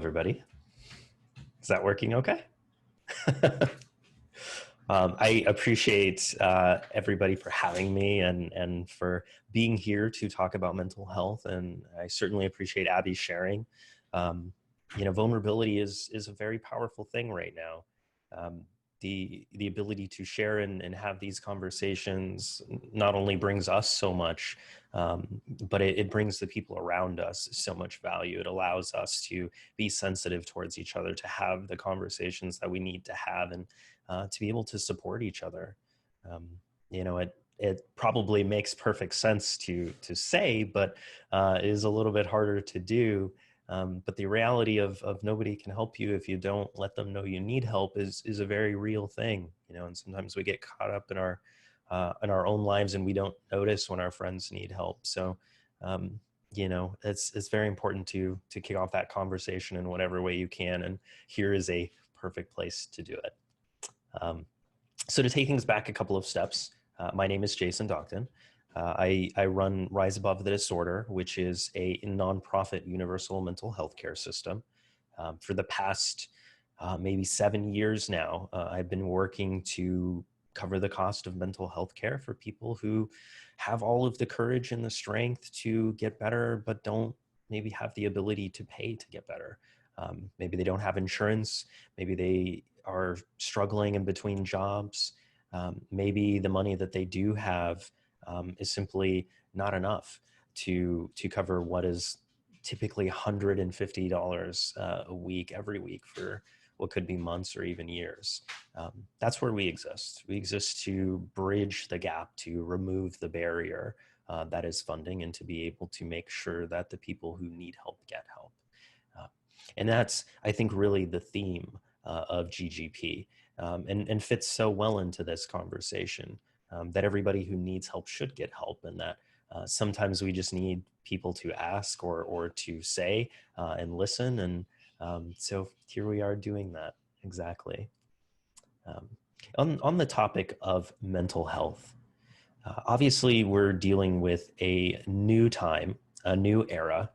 Everybody. Is that working okay? I appreciate everybody for having me and for being here to talk about mental health. And I certainly appreciate Abby sharing. Vulnerability is a very powerful thing right now. The ability to share and have these conversations not only brings us so much, but it brings the people around us so much value. It allows us to be sensitive towards each other, to have the conversations that we need to have, and to be able to support each other. It probably makes perfect sense to say, but is a little bit harder to do. But the reality of nobody can help you if you don't let them know you need help is a very real thing, and sometimes we get caught up in our own lives and we don't notice when our friends need help. So, it's very important to kick off that conversation in whatever way you can. And here is a perfect place to do it. So to take things back a couple of steps, my name is Jason Docton. I run Rise Above the Disorder, which is a nonprofit universal mental health care system. For the past maybe 7 years now, I've been working to cover the cost of mental health care for people who have all of the courage and the strength to get better, but don't maybe have the ability to pay to get better. Maybe they don't have insurance. Maybe they are struggling in between jobs. Maybe the money that they do have is simply not enough to cover what is typically $150 a week, every week, for what could be months or even years. That's where we exist. We exist to bridge the gap, to remove the barrier that is funding, and to be able to make sure that the people who need help get help. And that's, I think, really the theme of GGP, and fits so well into this conversation, that everybody who needs help should get help, and that sometimes we just need people to ask or to say and listen. And so here we are doing that exactly. On the topic of mental health, obviously we're dealing with a new time, a new era,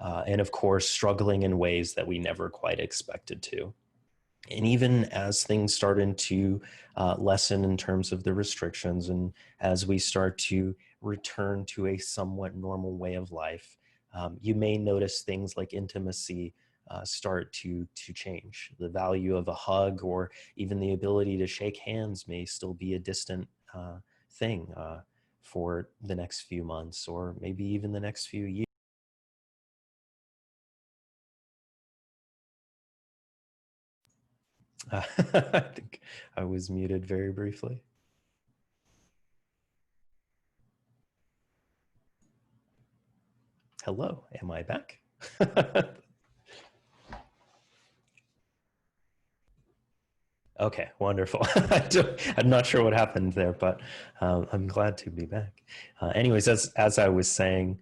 and of course, struggling in ways that we never quite expected to. And even as things started to lessen in terms of the restrictions, and as we start to return to a somewhat normal way of life, you may notice things like intimacy start to change. The value of a hug or even the ability to shake hands may still be a distant thing for the next few months, or maybe even the next few years. I think I was muted very briefly. Hello, am I back? Okay, wonderful. I'm not sure what happened there, but I'm glad to be back. Anyways, as I was saying,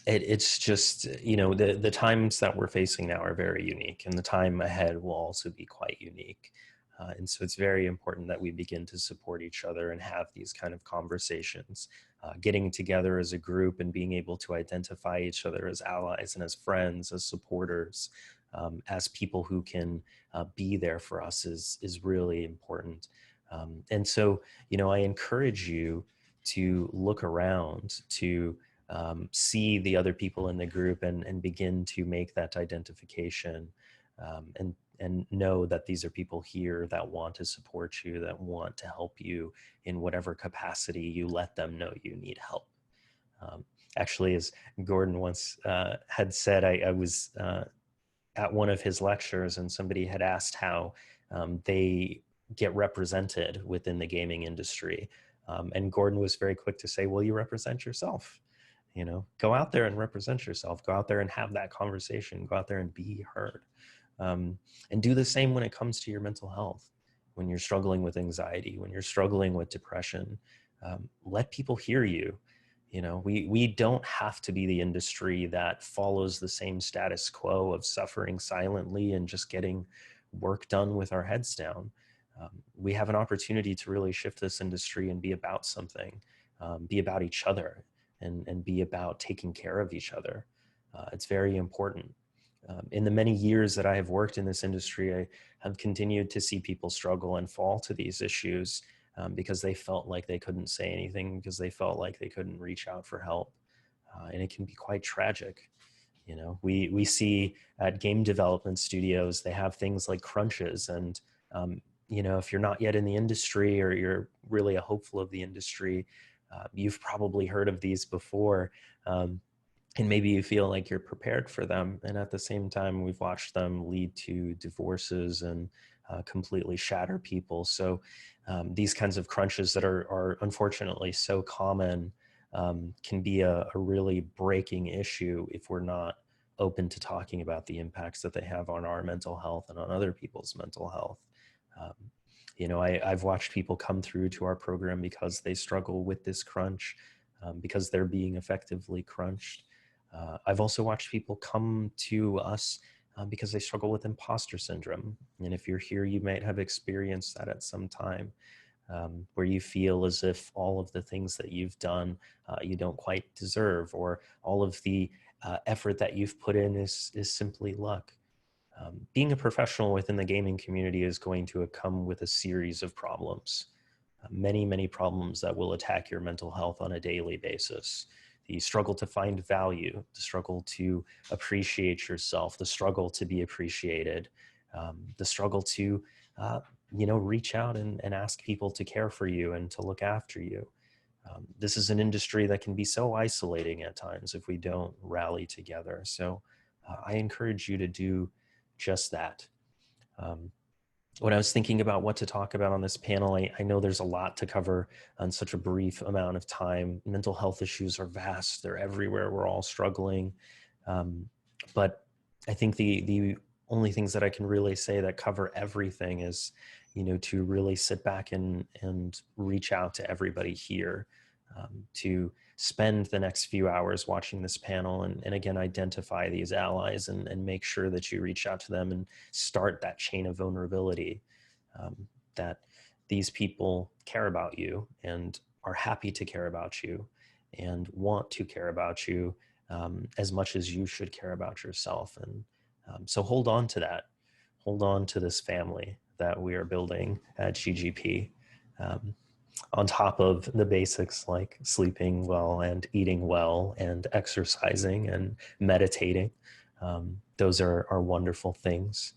it's just, the times that we're facing now are very unique, and the time ahead will also be quite unique. And so it's very important that we begin to support each other and have these kind of conversations, getting together as a group and being able to identify each other as allies and as friends, as supporters, as people who can be there for us is really important. And so, I encourage you to look around, to see the other people in the group, and begin to make that identification, and know that these are people here that want to support you, that want to help you in whatever capacity you let them know you need help. Actually, as Gordon once had said, I was at one of his lectures, and somebody had asked how they get represented within the gaming industry. And Gordon was very quick to say, well, you represent yourself. Go out there and represent yourself. Go out there and have that conversation. Go out there and be heard. And do the same when it comes to your mental health. When you're struggling with anxiety, when you're struggling with depression, let people hear you. We don't have to be the industry that follows the same status quo of suffering silently and just getting work done with our heads down. We have an opportunity to really shift this industry and be about something, be about each other, and be about taking care of each other. It's very important. In the many years that I have worked in this industry, I have continued to see people struggle and fall to these issues because they felt like they couldn't say anything, because they felt like they couldn't reach out for help. And it can be quite tragic. You know, we see at game development studios, they have things like crunches. And, you know, if you're not yet in the industry or you're really a hopeful of the industry, you've probably heard of these before. And maybe you feel like you're prepared for them. And at the same time, we've watched them lead to divorces and completely shatter people. So these kinds of crunches that are unfortunately so common can be a really breaking issue if we're not open to talking about the impacts that they have on our mental health and on other people's mental health. Um, you know, I've watched people come through to our program because they struggle with this crunch, because they're being effectively crunched. I've also watched people come to us because they struggle with imposter syndrome. And if you're here, you might have experienced that at some time, where you feel as if all of the things that you've done you don't quite deserve, or all of the effort that you've put in is simply luck. Being a professional within the gaming community is going to come with a series of problems, many problems that will attack your mental health on a daily basis. The struggle to find value, the struggle to appreciate yourself, the struggle to be appreciated, the struggle to, you know, reach out and ask people to care for you and to look after you. This is an industry that can be so isolating at times if we don't rally together. So I encourage you to do just that. Um, when I was thinking about what to talk about on this panel, I know there's a lot to cover on such a brief amount of time. Mental health issues are vast. They're everywhere. We're all struggling. But I think the only things that I can really say that cover everything is, you know, to really sit back and reach out to everybody here, to spend the next few hours watching this panel and again, identify these allies and make sure that you reach out to them and start that chain of vulnerability, that these people care about you and are happy to care about you and want to care about you as much as you should care about yourself. And so hold on to that. Hold on to this family that we are building at GGP. On top of the basics like sleeping well and eating well and exercising and meditating. Those are wonderful things.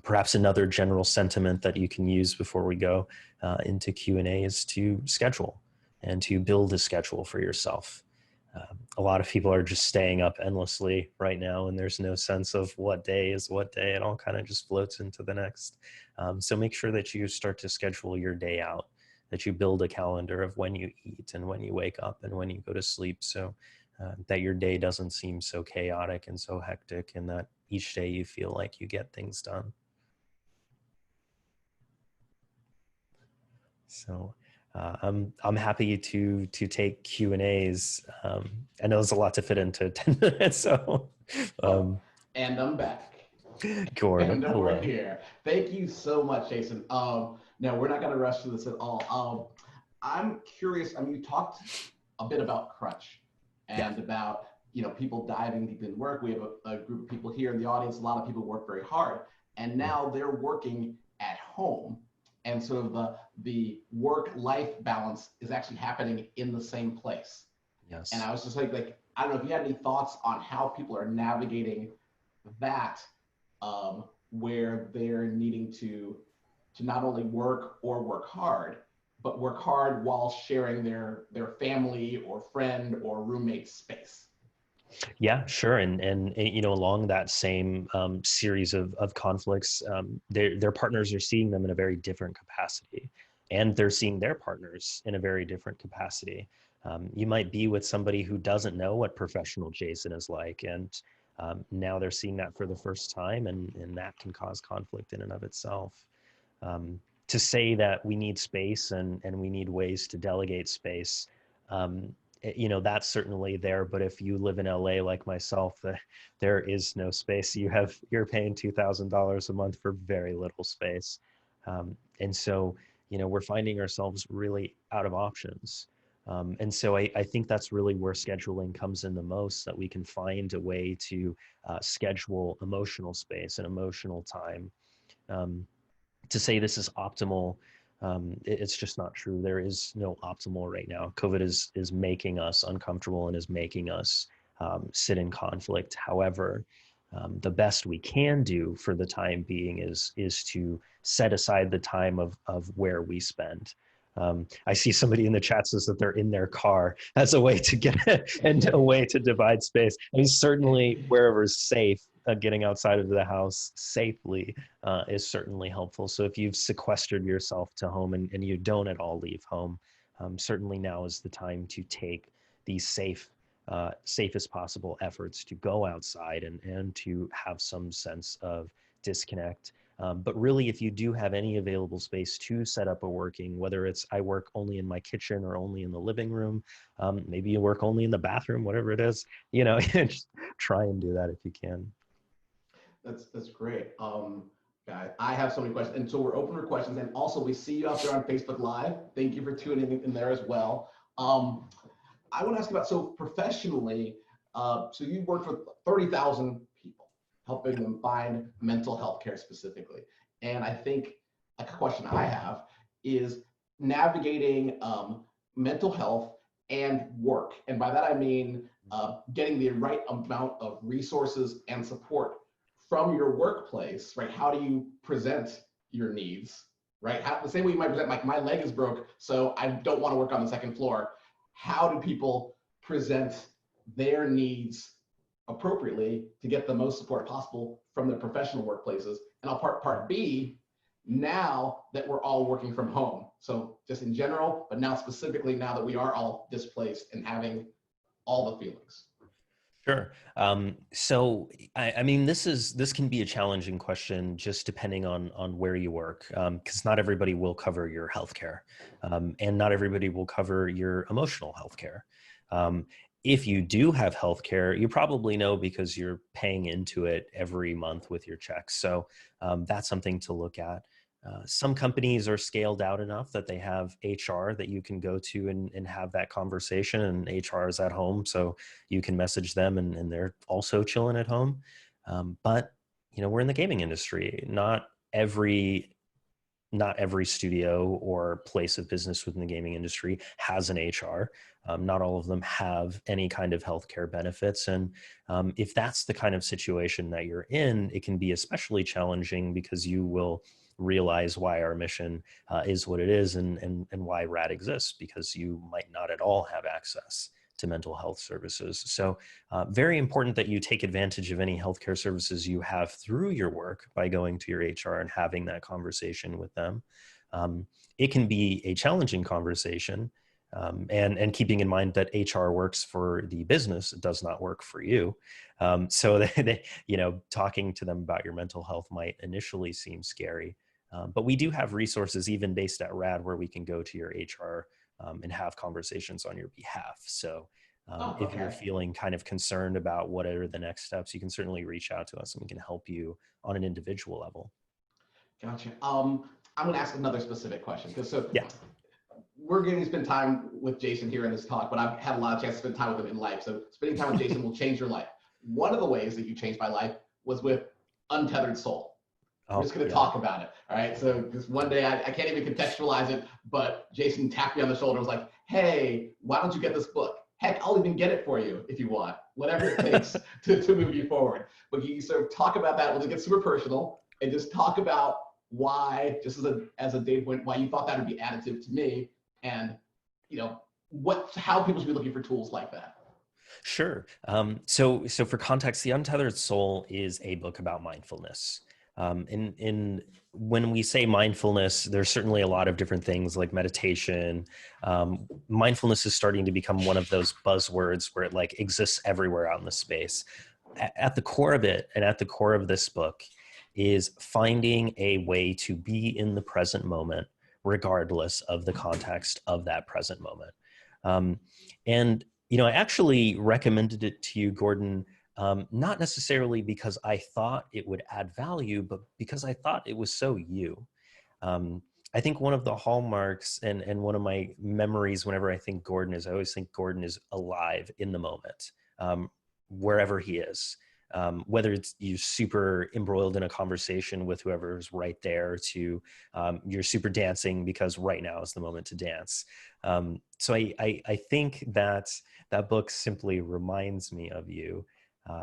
Perhaps another general sentiment that you can use before we go into Q&A is to schedule and to build a schedule for yourself. A lot of people are just staying up endlessly right now, and there's no sense of what day is what day. It all kind of just floats into the next. So make sure that you start to schedule your day out, that you build a calendar of when you eat and when you wake up and when you go to sleep, so that your day doesn't seem so chaotic and so hectic, and that each day you feel like you get things done. So I'm happy to take Q&As. I know there's a lot to fit into 10 minutes, so. And I'm back. Gordon, And we're hello. here. Thank you so much, Jason. Now we're not going to rush through this at all. I'm curious. I mean, you talked a bit about crunch Yeah. and about people diving deep in work. We have a group of people here in the audience. A lot of people work very hard, and now they're working at home, and sort of the work-life balance is actually happening in the same place. And Yes. I was just like, I don't know if you had any thoughts on how people are navigating that, where they're needing to not only work or work hard, but work hard while sharing their family or friend or roommate space. Yeah, sure. And you know, along that same series of conflicts, their partners are seeing them in a very different capacity, and they're seeing their partners in a very different capacity. You might be with somebody who doesn't know what professional Jason is like, and now they're seeing that for the first time, and that can cause conflict in and of itself. To say that we need space and we need ways to delegate space, you know, that's certainly there. But if you live in LA like myself, there is no space. You're paying $2,000 a month for very little space. And so, you know, we're finding ourselves really out of options. And so I think that's really where scheduling comes in the most, that we can find a way to schedule emotional space and emotional time. Um, to say this is optimal, it's just not true. There is no optimal right now. COVID is making us uncomfortable and is making us sit in conflict. However, the best we can do for the time being is to set aside the time of where we spend. I see somebody in the chat says that they're in their car as a way to get and a way to divide space. I mean, certainly wherever's safe, getting outside of the house safely is certainly helpful. So if you've sequestered yourself to home and you don't at all leave home, certainly now is the time to take these safest possible efforts to go outside and to have some sense of disconnect. But really, if you do have any available space to set up a working, whether it's I work only in my kitchen or only in the living room, maybe you work only in the bathroom, whatever it is, just try and do that if you can. That's great. Guys, I have so many questions, and so we're open for questions. And also, we see you out there on Facebook Live. Thank you for tuning in there as well. I want to ask about, so professionally, so you work for 30,000 people, helping them find mental health care specifically. And I think a question I have is navigating mental health and work. And by that, I mean getting the right amount of resources and support from your workplace, right? How do you present your needs, right? The same way you might present, like, my leg is broke, so I don't want to work on the second floor. How do people present their needs appropriately to get the most support possible from their professional workplaces? And I'll part B, now that we're all working from home. So just in general, but now specifically now that we are all displaced and having all the feelings. Sure. So, I mean, this can be a challenging question just depending on where you work, because not everybody will cover your healthcare, and not everybody will cover your emotional healthcare. If you do have healthcare, you probably know because you're paying into it every month with your checks. So that's something to look at. Some companies are scaled out enough that they have HR that you can go to and have that conversation, and HR is at home, so you can message them and they're also chilling at home. But we're in the gaming industry. Not every studio or place of business within the gaming industry has an HR. Not all of them have any kind of healthcare benefits. And if that's the kind of situation that you're in, it can be especially challenging because you will realize why our mission is what it is and why RAD exists, because you might not at all have access to mental health services. So very important that you take advantage of any healthcare services you have through your work by going to your HR and having that conversation with them. It can be a challenging conversation, and keeping in mind that HR works for the business, it does not work for you. So talking to them about your mental health might initially seem scary. But we do have resources even based at RAD where we can go to your HR and have conversations on your behalf. So if you're feeling kind of concerned about what are the next steps, you can certainly reach out to us and we can help you on an individual level. Gotcha. I'm going to ask another specific question because yeah. We're going to spend time with Jason here in this talk, but I've had a lot of chance to spend time with him in life. So spending time with Jason will change your life. One of the ways that you changed my life was with Untethered Soul. We're just going to talk about it. All right. So just one day, I can't even contextualize it, but Jason tapped me on the shoulder and was like, hey, why don't you get this book? Heck, I'll even get it for you if you want, whatever it takes to move you forward. But you sort of talk about that when it gets super personal and just talk about why, just as a data point, why you thought that would be additive to me and, how people should be looking for tools like that. Sure. So for context, The Untethered Soul is a book about mindfulness. When we say mindfulness, there's certainly a lot of different things like meditation. Mindfulness is starting to become one of those buzzwords where it like exists everywhere out in the space. At the core of it, and at the core of this book, is finding a way to be in the present moment, regardless of the context of that present moment. I actually recommended it to you, Gordon, not necessarily because I thought it would add value, but because I thought it was so you. I think one of the hallmarks and one of my memories whenever I think Gordon is, I always think Gordon is alive in the moment, wherever he is. Whether it's you super embroiled in a conversation with whoever's right there to you're super dancing because right now is the moment to dance. So I think that that book simply reminds me of you.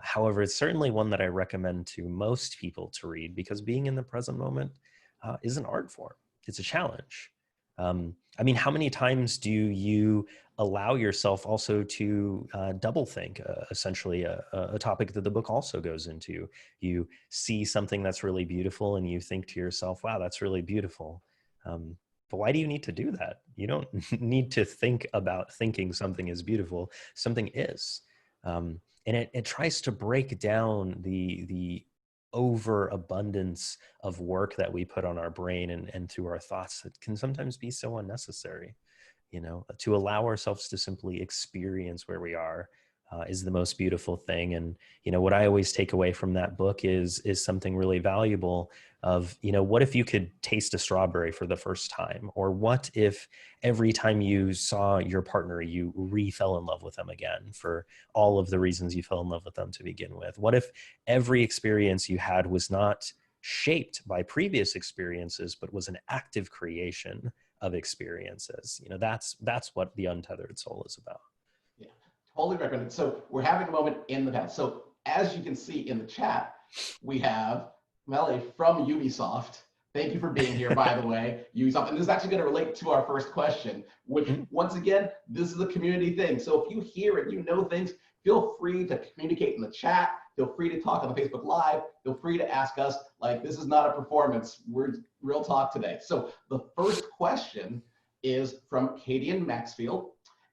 However, it's certainly one that I recommend to most people to read because being in the present moment is an art form. It's a challenge. I mean, how many times do you allow yourself also to double think, essentially a topic that the book also goes into? You see something that's really beautiful and you think to yourself, wow, that's really beautiful. But why do you need to do that? You don't need to think about thinking something is beautiful. Something is. And it tries to break down the overabundance of work that we put on our brain and through our thoughts that can sometimes be so unnecessary. You know, to allow ourselves to simply experience where we are is the most beautiful thing. And you know what I always take away from that book is something really valuable of, you know, what if you could taste a strawberry for the first time? Or what if every time you saw your partner you fell in love with them again for all of the reasons you fell in love with them to begin with? What if every experience you had was not shaped by previous experiences but was an active creation of experiences? You know, that's what the untethered soul is about. Yeah, totally recommended. So we're having a moment in the past. So as you can see in the chat, we have Mellie from Ubisoft. Thank you for being here, by the way, Ubisoft. And this is actually going to relate to our first question, which once again, this is a community thing. So if you hear and you know things, feel free to communicate in the chat. Feel free to talk on the Facebook Live. Feel free to ask us. Like, this is not a performance. We're real talk today. So the first question is from Katie in Maxfield.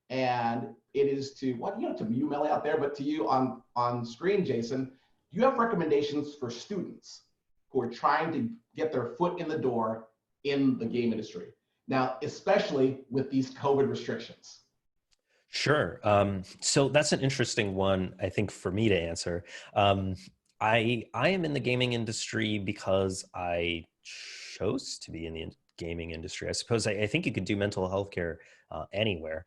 And it is to, what, you know, to you, Mellie, out there, but to you on screen, Jason. Do you have recommendations for students who are trying to get their foot in the door in the game industry now, especially with these COVID restrictions? Sure. So that's an interesting one, I think, for me to answer. I am in the gaming industry because I chose to be in the gaming industry. I suppose I think you could do mental health care anywhere.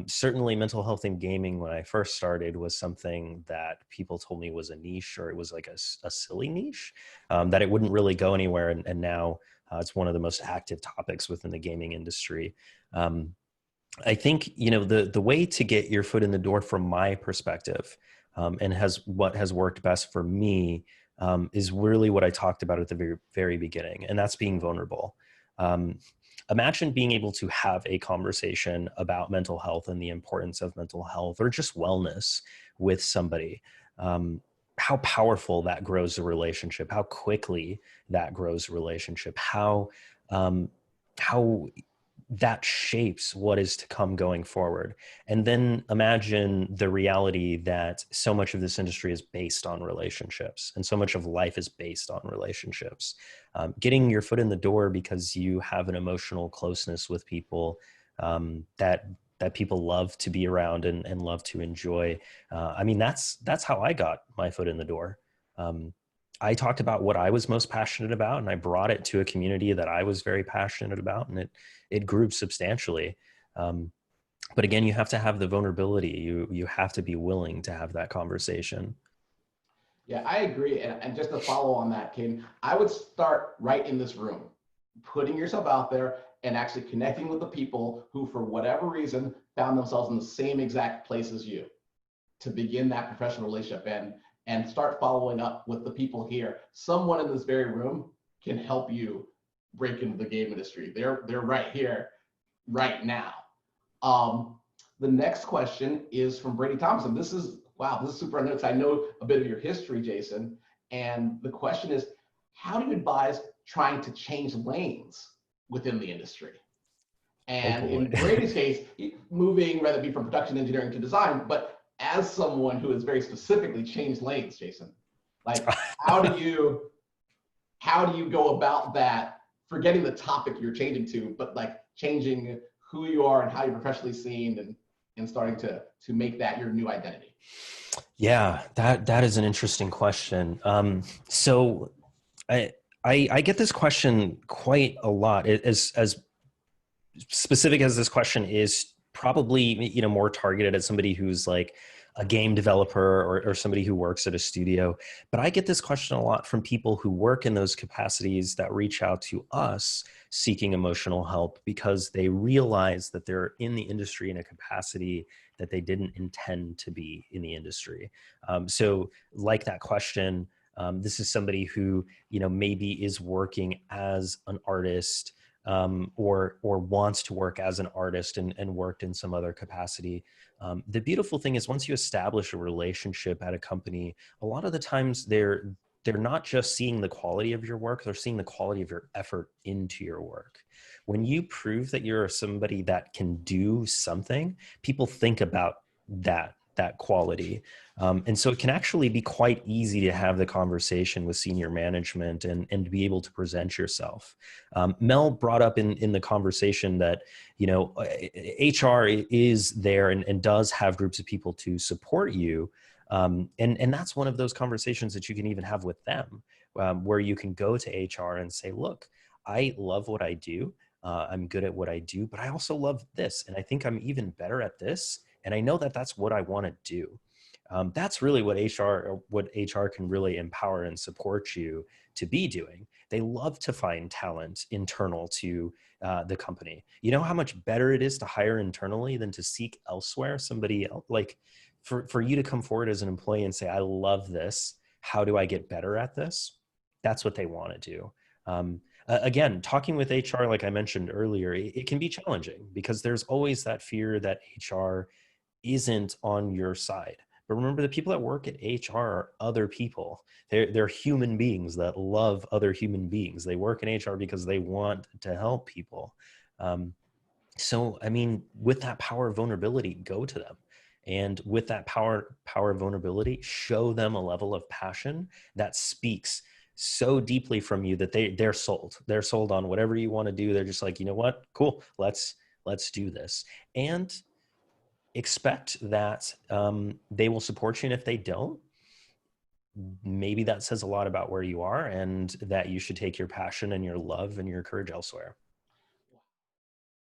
Certainly mental health in gaming when I first started was something that people told me was a niche, or it was like a silly niche, that it wouldn't really go anywhere. And now it's one of the most active topics within the gaming industry. I think, you know, the way to get your foot in the door from my perspective, and what has worked best for me, is really what I talked about at the very, very beginning, and that's being vulnerable. Imagine being able to have a conversation about mental health and the importance of mental health or just wellness with somebody. How powerful that grows a relationship, how quickly that grows a relationship, how that shapes what is to come going forward. And then imagine the reality that so much of this industry is based on relationships, and so much of life is based on relationships. Getting your foot in the door because you have an emotional closeness with people that people love to be around and love to enjoy. I mean, that's how I got my foot in the door. I talked about what I was most passionate about, and I brought it to a community that I was very passionate about, and it grew substantially. But again, you have to have the vulnerability. You have to be willing to have that conversation. Yeah, I agree. And just to follow on that, Caden, I would start right in this room, putting yourself out there and actually connecting with the people who, for whatever reason, found themselves in the same exact place as you, to begin that professional relationship and start following up with the people here. Someone in this very room can help you break into the game industry. They're right here, right now. The next question is from Brady Thompson. This is, wow, this is super unknown. I know a bit of your history, Jason. And the question is, how do you advise trying to change lanes within the industry? And Oh, in Brady's case, moving, whether it be from production engineering to design, but as someone who has very specifically changed lanes, Jason, like how do you go about that, forgetting the topic you're changing to, but like changing who you are and how you're professionally seen and starting to make that your new identity? Yeah, that is an interesting question. So I get this question quite a lot. As specific as this question is, probably, more targeted at somebody who's like a game developer, or somebody who works at a studio. But I get this question a lot from people who work in those capacities that reach out to us seeking emotional help because they realize that they're in the industry in a capacity that they didn't intend to be in the industry. So like that question, this is somebody who, maybe is working as an artist, or wants to work as an artist, and worked in some other capacity. The beautiful thing is, once you establish a relationship at a company, a lot of the times they're not just seeing the quality of your work, they're seeing the quality of your effort into your work. When you prove that you're somebody that can do something, people think about that quality. And so it can actually be quite easy to have the conversation with senior management, and to be able to present yourself. Mel brought up in the conversation that, HR is there, and does have groups of people to support you. And that's one of those conversations that you can even have with them, where you can go to HR and say, look, I love what I do. I'm good at what I do, but I also love this. And I think I'm even better at this. And I know that that's what I want to do. That's really what HR can really empower and support you to be doing. They love to find talent internal to the company. You know how much better it is to hire internally than to seek elsewhere? Somebody else, like, for you to come forward as an employee and say, I love this. How do I get better at this? That's what they want to do. Again, talking with HR, like I mentioned earlier, it can be challenging because there's always that fear that HR isn't on your side. But remember, the people that work at HR are other people. They're human beings that love other human beings. They work in HR because they want to help people. So, I mean, with that power of vulnerability, go to them. And with that power of vulnerability, show them a level of passion that speaks so deeply from you that they're sold. They're sold on whatever you want to do. They're just like, you know what? Cool. Let's do this. And expect that they will support you. And if they don't, maybe that says a lot about where you are, and that you should take your passion and your love and your courage elsewhere.